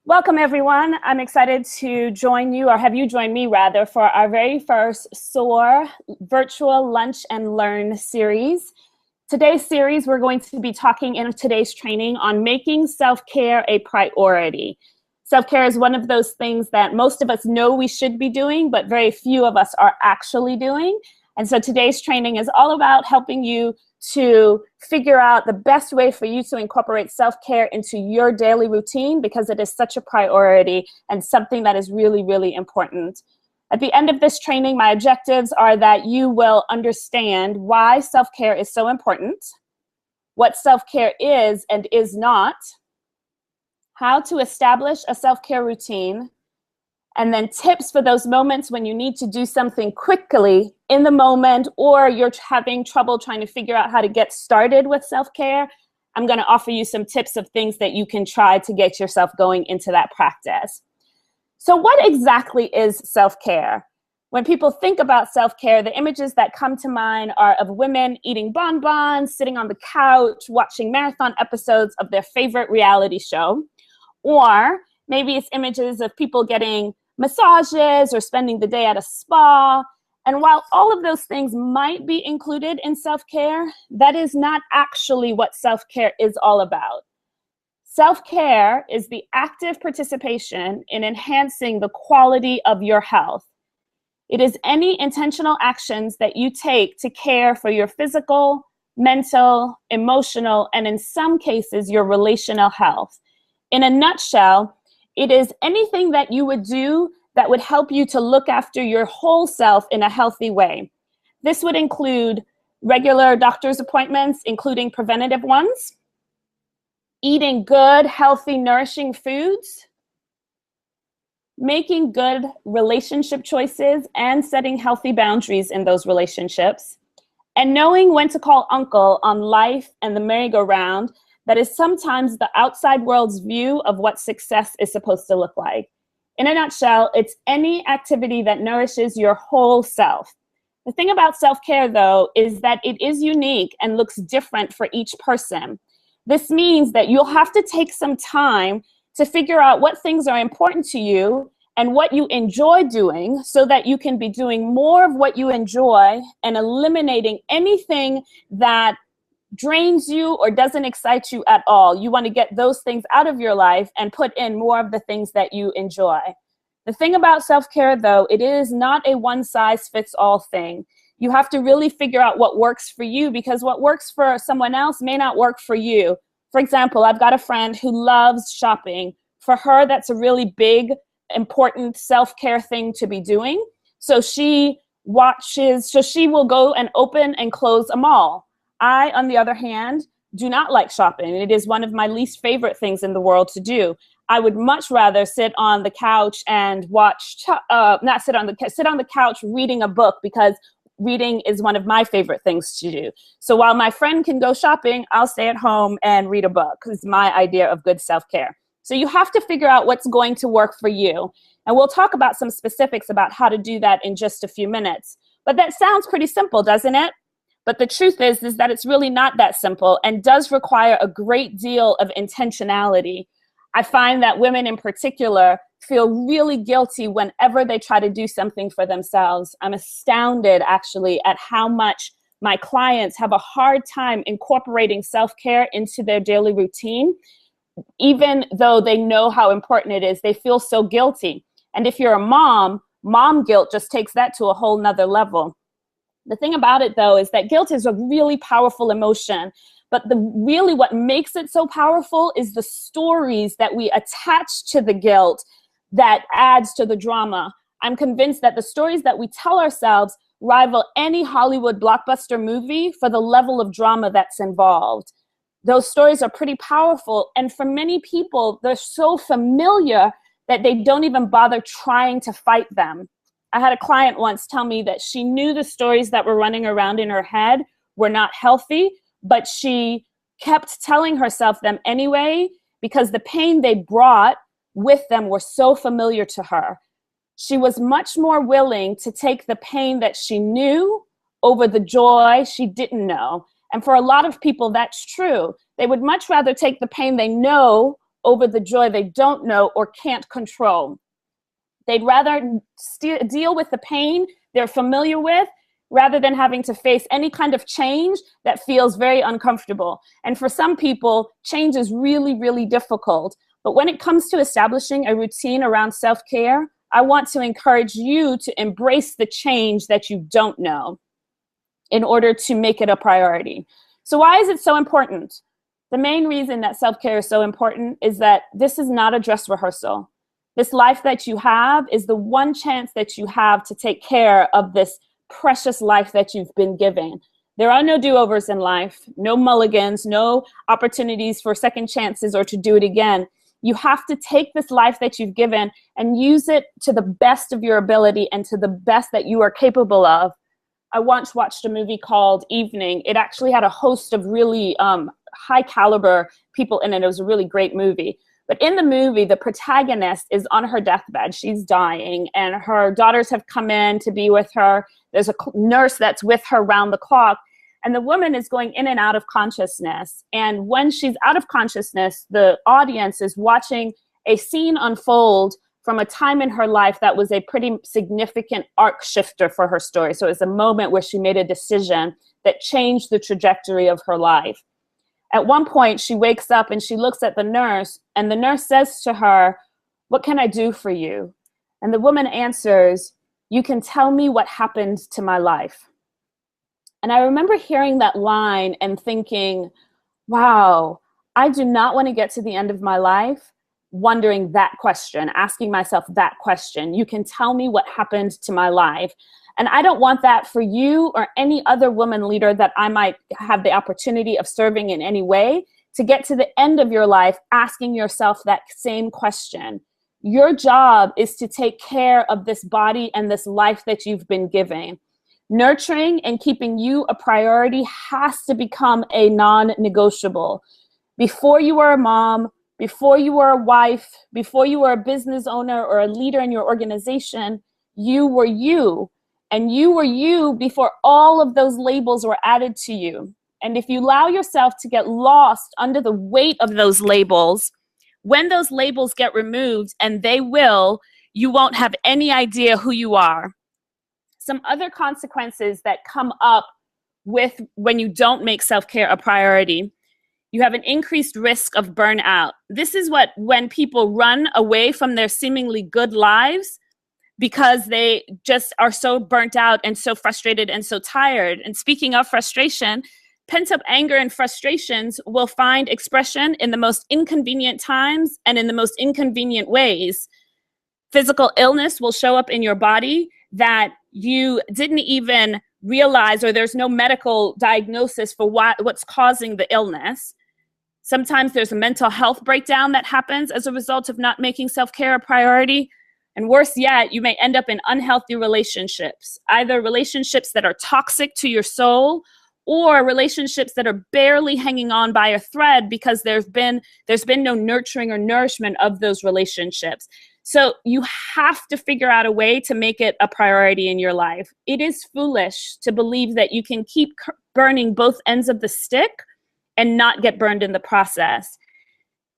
Welcome, everyone. I'm excited to join you, or have you join me rather, for our very first Soar virtual lunch and learn series. Today's series, we're going to be talking in today's training on making self-care a priority. Self-care is one of those things that most of us know we should be doing, but very few of us are actually doing. And so today's training is all about helping you to figure out the best way for you to incorporate self-care into your daily routine, because it is such a priority and something that is really, really important. At the end of this training, my objectives are that you will understand why self-care is so important, what self-care is and is not, how to establish a self-care routine, and then tips for those moments when you need to do something quickly in the moment, or you're having trouble trying to figure out how to get started with self-care. I'm going to offer you some tips of things that you can try to get yourself going into that practice. So what exactly is self-care? When people think about self-care, the images that come to mind are of women eating bonbons, sitting on the couch, watching marathon episodes of their favorite reality show. Or maybe it's images of people getting massages or spending the day at a spa. And while all of those things might be included in self-care, that is not actually what self-care is all about. Self-care is the active participation in enhancing the quality of your health. It is any intentional actions that you take to care for your physical, mental, emotional, and in some cases, your relational health. In a nutshell, it is anything that you would do that would help you to look after your whole self in a healthy way. This would include regular doctor's appointments, including preventative ones, eating good, healthy, nourishing foods, making good relationship choices and setting healthy boundaries in those relationships, and knowing when to call uncle on life and the merry-go-round that is sometimes the outside world's view of what success is supposed to look like. In a nutshell, it's any activity that nourishes your whole self. The thing about self-care, though, is that it is unique and looks different for each person. This means that you'll have to take some time to figure out what things are important to you and what you enjoy doing, so that you can be doing more of what you enjoy and eliminating anything that drains you or doesn't excite you at all. You want to get those things out of your life and put in more of the things that you enjoy. The thing about self-care, though, it is not a one-size-fits-all thing. You have to really figure out what works for you, because what works for someone else may not work for you. For example, I've got a friend who loves shopping. For her, that's a really big, important self-care thing to be doing. So she will go and open and close a mall. I, on the other hand, do not like shopping. It is one of my least favorite things in the world to do. I would much rather sit on the couch and sit on the couch reading a book, because reading is one of my favorite things to do. So while my friend can go shopping, I'll stay at home and read a book. It's my idea of good self-care. So you have to figure out what's going to work for you. And we'll talk about some specifics about how to do that in just a few minutes. But that sounds pretty simple, doesn't it? But the truth is that it's really not that simple and does require a great deal of intentionality. I find that women in particular feel really guilty whenever they try to do something for themselves. I'm astounded, actually, at how much my clients have a hard time incorporating self-care into their daily routine. Even though they know how important it is, they feel so guilty. And if you're a mom guilt just takes that to a whole nother level. The thing about it, though, is that guilt is a really powerful emotion. But what makes it so powerful is the stories that we attach to the guilt that adds to the drama. I'm convinced that the stories that we tell ourselves rival any Hollywood blockbuster movie for the level of drama that's involved. Those stories are pretty powerful. And for many people, they're so familiar that they don't even bother trying to fight them. I had a client once tell me that she knew the stories that were running around in her head were not healthy, but she kept telling herself them anyway, because the pain they brought with them were so familiar to her. She was much more willing to take the pain that she knew over the joy she didn't know. And for a lot of people, that's true. They would much rather take the pain they know over the joy they don't know or can't control. They'd rather deal with the pain they're familiar with rather than having to face any kind of change that feels very uncomfortable. And for some people, change is really, really difficult. But when it comes to establishing a routine around self-care, I want to encourage you to embrace the change that you don't know in order to make it a priority. So why is it so important? The main reason that self-care is so important is that this is not a dress rehearsal. This life that you have is the one chance that you have to take care of this precious life that you've been given. There are no do-overs in life, no mulligans, no opportunities for second chances or to do it again. You have to take this life that you've given and use it to the best of your ability and to the best that you are capable of. I once watched a movie called Evening. It actually had a host of really high caliber people in it. It was a really great movie. But in the movie, the protagonist is on her deathbed. She's dying, and her daughters have come in to be with her. There's a nurse that's with her round the clock, and the woman is going in and out of consciousness. And when she's out of consciousness, the audience is watching a scene unfold from a time in her life that was a pretty significant arc shifter for her story. So it was a moment where she made a decision that changed the trajectory of her life. At one point, she wakes up and she looks at the nurse, and the nurse says to her, "What can I do for you?" And the woman answers, "You can tell me what happened to my life." And I remember hearing that line and thinking, wow, I do not want to get to the end of my life wondering that question, asking myself that question. You can tell me what happened to my life. And I don't want that for you or any other woman leader that I might have the opportunity of serving in any way, to get to the end of your life asking yourself that same question. Your job is to take care of this body and this life that you've been given. Nurturing and keeping you a priority has to become a non-negotiable. Before you were a mom, before you were a wife, before you were a business owner or a leader in your organization, you were you. And you were you before all of those labels were added to you. And if you allow yourself to get lost under the weight of those labels, when those labels get removed, and they will, you won't have any idea who you are. Some other consequences that come up with when you don't make self-care a priority: you have an increased risk of burnout. This is when people run away from their seemingly good lives because they just are so burnt out and so frustrated and so tired. And speaking of frustration, pent-up anger and frustrations will find expression in the most inconvenient times and in the most inconvenient ways. Physical illness will show up in your body that you didn't even realize, or there's no medical diagnosis for what's causing the illness. Sometimes there's a mental health breakdown that happens as a result of not making self-care a priority. And worse yet, you may end up in unhealthy relationships, either relationships that are toxic to your soul or relationships that are barely hanging on by a thread because there's been no nurturing or nourishment of those relationships. So you have to figure out a way to make it a priority in your life. It is foolish to believe that you can keep burning both ends of the stick and not get burned in the process.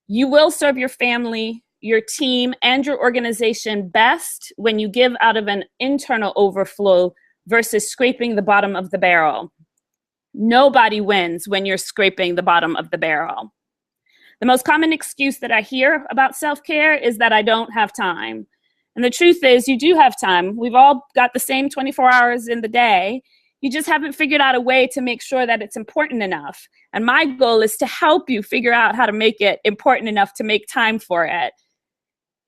You will serve your family, your team, and your organization best when you give out of an internal overflow versus scraping the bottom of the barrel. Nobody wins when you're scraping the bottom of the barrel. The most common excuse that I hear about self-care is that I don't have time. And the truth is, you do have time. We've all got the same 24 hours in the day. You just haven't figured out a way to make sure that it's important enough. And my goal is to help you figure out how to make it important enough to make time for it.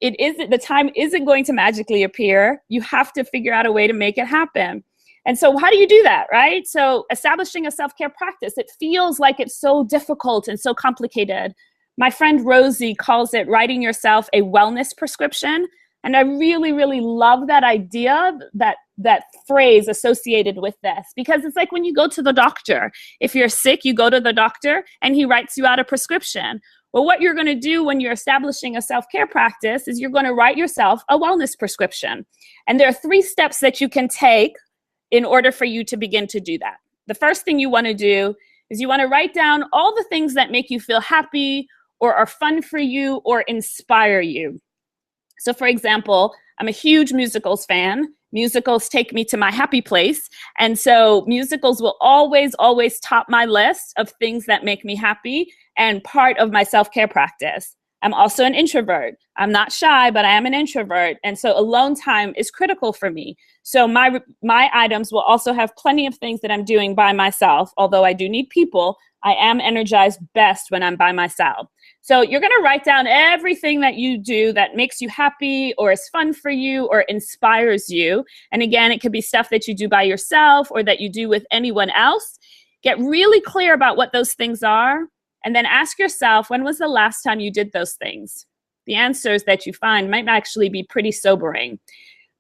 The time isn't going to magically appear. You have to figure out a way to make it happen. And so how do you do that, right? So establishing a self-care practice, it feels like it's so difficult and so complicated. My friend Rosie calls it writing yourself a wellness prescription. And I really, really love that idea, that phrase associated with this, because it's like when you go to the doctor. If you're sick, you go to the doctor and he writes you out a prescription. Well, what you're going to do when you're establishing a self-care practice is you're going to write yourself a wellness prescription. And there are 3 steps that you can take in order for you to begin to do that. The first thing you want to do is you want to write down all the things that make you feel happy or are fun for you or inspire you. So for example, I'm a huge musicals fan. Musicals take me to my happy place. And so musicals will always, always top my list of things that make me happy and part of my self-care practice. I'm also an introvert. I'm not shy, but I am an introvert. And so alone time is critical for me. So my items will also have plenty of things that I'm doing by myself. Although I do need people, I am energized best when I'm by myself. So you're going to write down everything that you do that makes you happy or is fun for you or inspires you. And again, it could be stuff that you do by yourself or that you do with anyone else. Get really clear about what those things are. And then ask yourself, when was the last time you did those things? The answers that you find might actually be pretty sobering.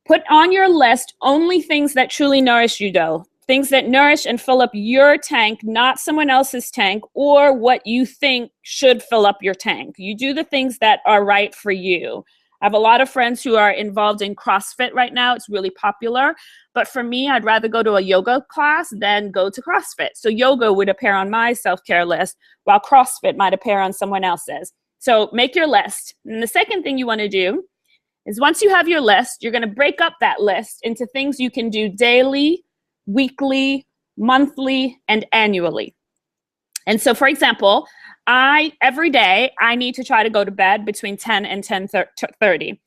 Put on your list only things that truly nourish you, though. Things that nourish and fill up your tank, not someone else's tank, or what you think should fill up your tank. You do the things that are right for you. I have a lot of friends who are involved in CrossFit right now. It's really popular. But for me, I'd rather go to a yoga class than go to CrossFit. So yoga would appear on my self-care list, while CrossFit might appear on someone else's. So make your list. And the second thing you want to do is once you have your list, you're going to break up that list into things you can do daily, weekly, monthly, and annually. And so, for example, every day, I need to try to go to bed between 10 and 10:30.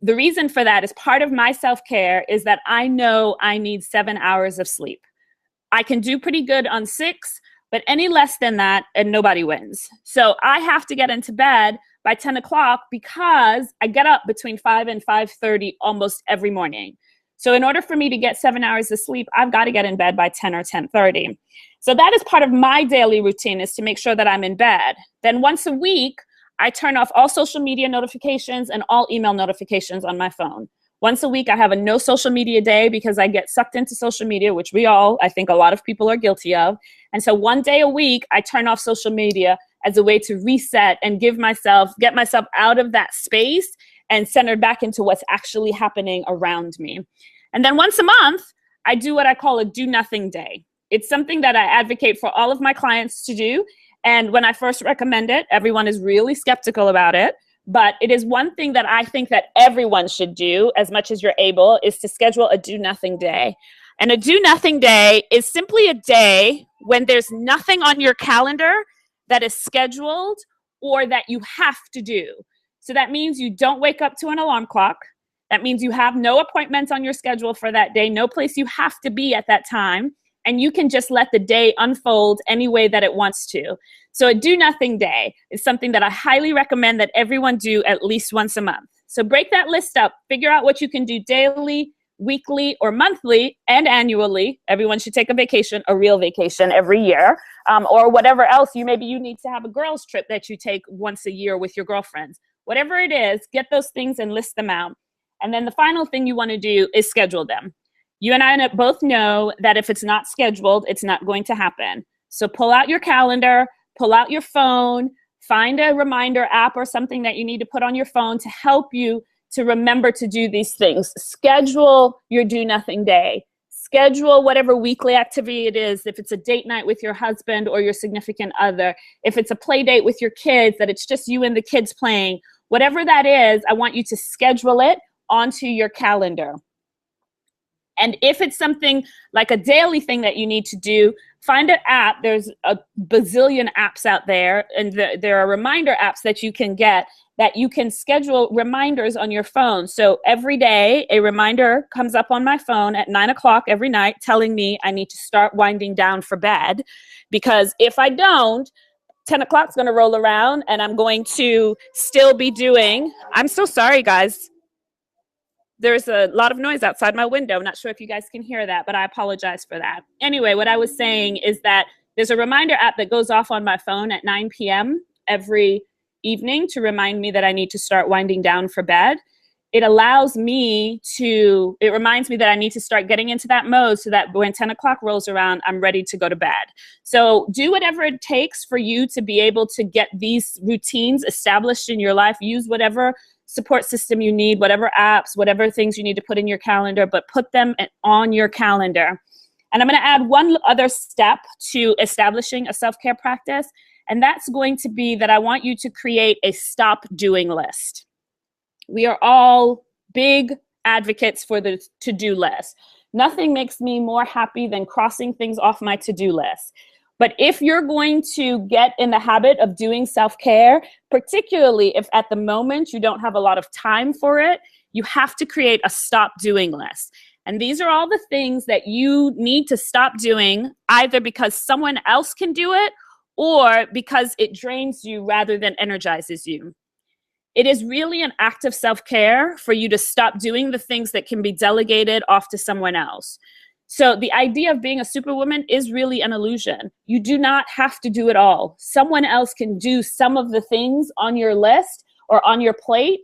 The reason for that is part of my self-care is that I know I need 7 hours of sleep. I can do pretty good on 6, but any less than that, and nobody wins. So I have to get into bed by 10 o'clock because I get up between 5 and 5:30 almost every morning. So in order for me to get 7 hours of sleep, I've got to get in bed by 10 or 10:30. So that is part of my daily routine, is to make sure that I'm in bed. Then once a week, I turn off all social media notifications and all email notifications on my phone. Once a week, I have a no social media day because I get sucked into social media, which I think a lot of people are guilty of. And so one day a week, I turn off social media as a way to reset and get myself out of that space and centered back into what's actually happening around me. And then once a month, I do what I call a do nothing day. It's something that I advocate for all of my clients to do. And when I first recommend it, everyone is really skeptical about it. But it is one thing that I think that everyone should do as much as you're able, is to schedule a do nothing day. And a do nothing day is simply a day when there's nothing on your calendar that is scheduled or that you have to do. So that means you don't wake up to an alarm clock. That means you have no appointments on your schedule for that day, no place you have to be at that time. And you can just let the day unfold any way that it wants to. So a do nothing day is something that I highly recommend that everyone do at least once a month. So break that list up, figure out what you can do daily, weekly, or monthly, and annually. Everyone should take a vacation, a real vacation every year, or whatever else. Maybe you need to have a girls' trip that you take once a year with your girlfriends. Whatever it is, get those things and list them out. And then the final thing you want to do is schedule them. You and I both know that if it's not scheduled, it's not going to happen. So pull out your calendar, pull out your phone, find a reminder app or something that you need to put on your phone to help you to remember to do these things. Schedule your do nothing day. Schedule whatever weekly activity it is. If it's a date night with your husband or your significant other, if it's a play date with your kids, that it's just you and the kids playing, whatever that is, I want you to schedule it onto your calendar. And if it's something like a daily thing that you need to do, find an app. There's a bazillion apps out there, and there are reminder apps that you can get that you can schedule reminders on your phone. So every day, a reminder comes up on my phone at 9 o'clock every night telling me I need to start winding down for bed. Because if I don't, 10 o'clock is going to roll around and I'm going to still be doing, I'm so sorry, guys. There's a lot of noise outside my window. I'm not sure if you guys can hear that, but I apologize for that. Anyway, what I was saying is that there's a reminder app that goes off on my phone at 9 p.m. every evening to remind me that I need to start winding down for bed. It reminds me that I need to start getting into that mode so that when 10 o'clock rolls around, I'm ready to go to bed. So do whatever it takes for you to be able to get these routines established in your life. Use whatever support system you need, whatever apps, whatever things you need to put in your calendar, but put them on your calendar. And I'm going to add one other step to establishing a self-care practice, And that's going to be that I want you to create a stop doing list. We are all big advocates for the to-do list. Nothing makes me more happy than crossing things off my to-do list. But if you're going to get in the habit of doing self-care, particularly if at the moment you don't have a lot of time for it, you have to create a stop doing list. And these are all the things that you need to stop doing, either because someone else can do it or because it drains you rather than energizes you. It is really an act of self-care for you to stop doing the things that can be delegated off to someone else. So the idea of being a superwoman is really an illusion. You do not have to do it all. Someone else can do some of the things on your list or on your plate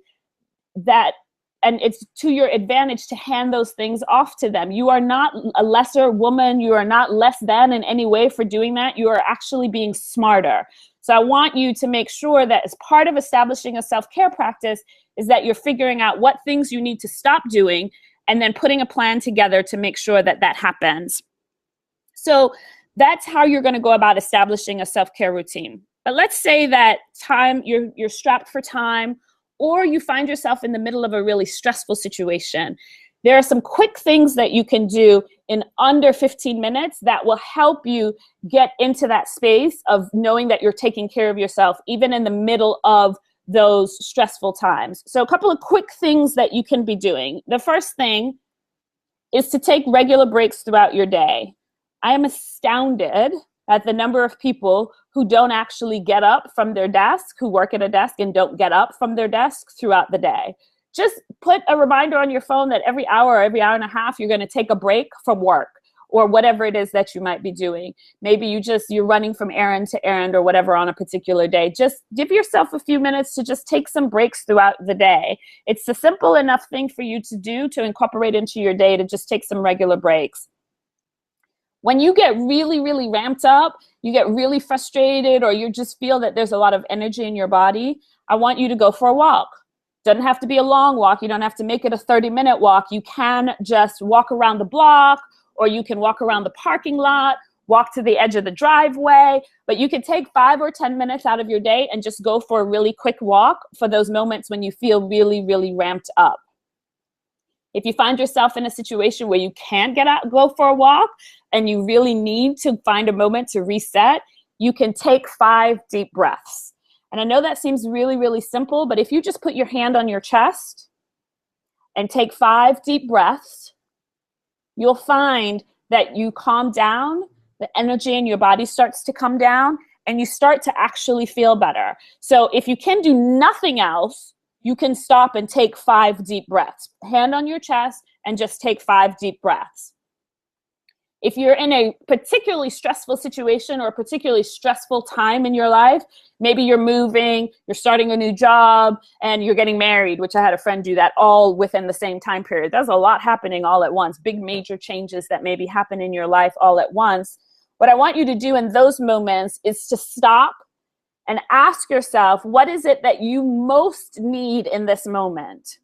and it's to your advantage to hand those things off to them. You are not a lesser woman. You are not less than in any way for doing that. You are actually being smarter. So I want you to make sure that as part of establishing a self-care practice is that you're figuring out what things you need to stop doing and then putting a plan together to make sure that that happens. So that's how you're going to go about establishing a self-care routine. But let's say that you're strapped for time, or you find yourself in the middle of a really stressful situation. There are some quick things that you can do in under 15 minutes that will help you get into that space of knowing that you're taking care of yourself, even in the middle of those stressful times. So a couple of quick things that you can be doing. The first thing is to take regular breaks throughout your day. I am astounded at the number of people who don't actually get up from their desk, who work at a desk and don't get up from their desk throughout the day. Just put a reminder on your phone that every hour or every hour and a half, you're going to take a break from work or whatever it is that you might be doing. Maybe you're running from errand to errand or whatever on a particular day. Just give yourself a few minutes to just take some breaks throughout the day. It's a simple enough thing for you to do to incorporate into your day to just take some regular breaks. When you get really, really ramped up, you get really frustrated, or you just feel that there's a lot of energy in your body, I want you to go for a walk. Doesn't have to be a long walk. You don't have to make it a 30-minute walk. You can just walk around the block, or you can walk around the parking lot, walk to the edge of the driveway, but you can take 5 or 10 minutes out of your day and just go for a really quick walk for those moments when you feel really, really ramped up. If you find yourself in a situation where you can't go for a walk and you really need to find a moment to reset, you can take 5 deep breaths. And I know that seems really, really simple, but if you just put your hand on your chest and take 5 deep breaths, you'll find that you calm down, the energy in your body starts to come down, and you start to actually feel better. So if you can do nothing else, you can stop and take 5 deep breaths. Hand on your chest and just take 5 deep breaths. If you're in a particularly stressful situation or a particularly stressful time in your life, maybe you're moving, you're starting a new job, and you're getting married, which I had a friend do that all within the same time period. There's a lot happening all at once, big major changes that maybe happen in your life all at once. What I want you to do in those moments is to stop and ask yourself, what is it that you most need in this moment?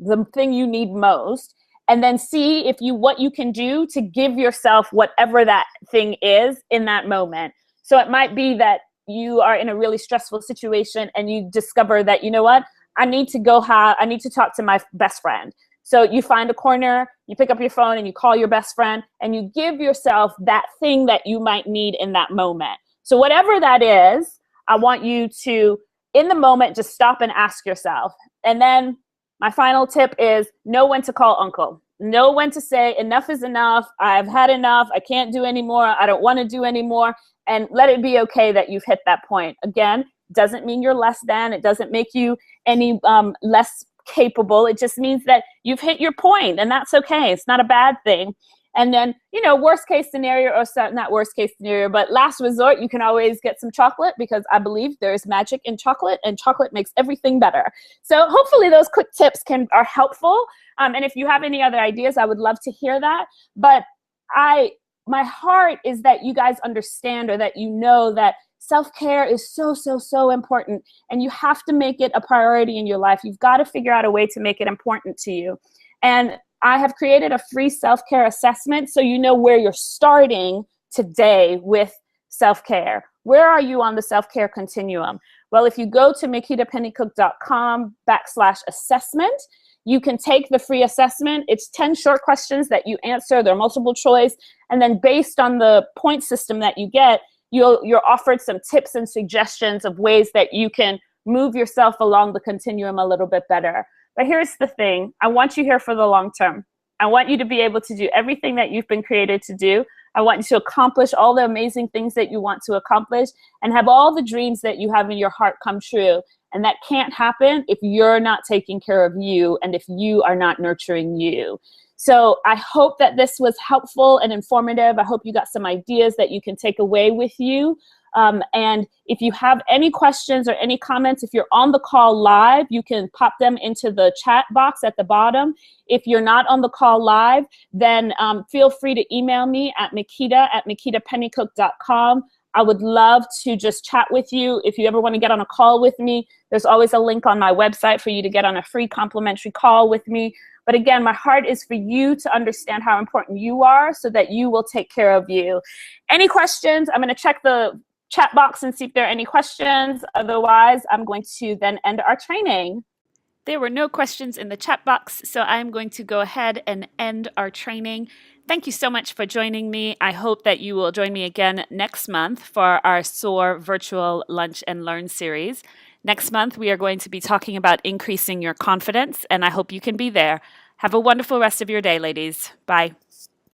The thing you need most. And then see what you can do to give yourself whatever that thing is in that moment. So it might be that you are in a really stressful situation and you discover that, you know what, I need to talk to my best friend. So you find a corner, you pick up your phone and you call your best friend and you give yourself that thing that you might need in that moment. So whatever that is, I want you to, in the moment, just stop and ask yourself. And then my final tip is know when to call uncle. Know when to say enough is enough. I've had enough. I can't do anymore. I don't want to do anymore. And let it be okay that you've hit that point. Again, doesn't mean you're less than. It doesn't make you any less capable. It just means that you've hit your point, and that's okay. It's not a bad thing. And then, worst case scenario, or not worst case scenario, but last resort, you can always get some chocolate, because I believe there is magic in chocolate, and chocolate makes everything better. So hopefully those quick tips are helpful. And if you have any other ideas, I would love to hear that. But my heart is that you guys understand, or that you know that self-care is so, so, so important. And you have to make it a priority in your life. You've got to figure out a way to make it important to you. And I have created a free self-care assessment so you know where you're starting today with self-care. Where are you on the self-care continuum? Well, if you go to makitapennycook.com/assessment, you can take the free assessment. It's 10 short questions that you answer. They're multiple choice. And then based on the point system that you get, you're offered some tips and suggestions of ways that you can move yourself along the continuum a little bit better. But here's the thing. I want you here for the long term. I want you to be able to do everything that you've been created to do. I want you to accomplish all the amazing things that you want to accomplish and have all the dreams that you have in your heart come true. And that can't happen if you're not taking care of you and if you are not nurturing you. So I hope that this was helpful and informative. I hope you got some ideas that you can take away with you. And if you have any questions or any comments, if you're on the call live, you can pop them into the chat box at the bottom. If you're not on the call live, then feel free to email me at makita@makitapennycook.com. I would love to just chat with you. If you ever want to get on a call with me, there's always a link on my website for you to get on a free complimentary call with me. But again, my heart is for you to understand how important you are so that you will take care of you. Any questions? I'm going to check the chat box and see if there are any questions. Otherwise, I'm going to then end our training. There were no questions in the chat box, so I'm going to go ahead and end our training. Thank you so much for joining me. I hope that you will join me again next month for our Soar virtual Lunch and Learn series. Next month, we are going to be talking about increasing your confidence, and I hope you can be there. Have a wonderful rest of your day, ladies. Bye.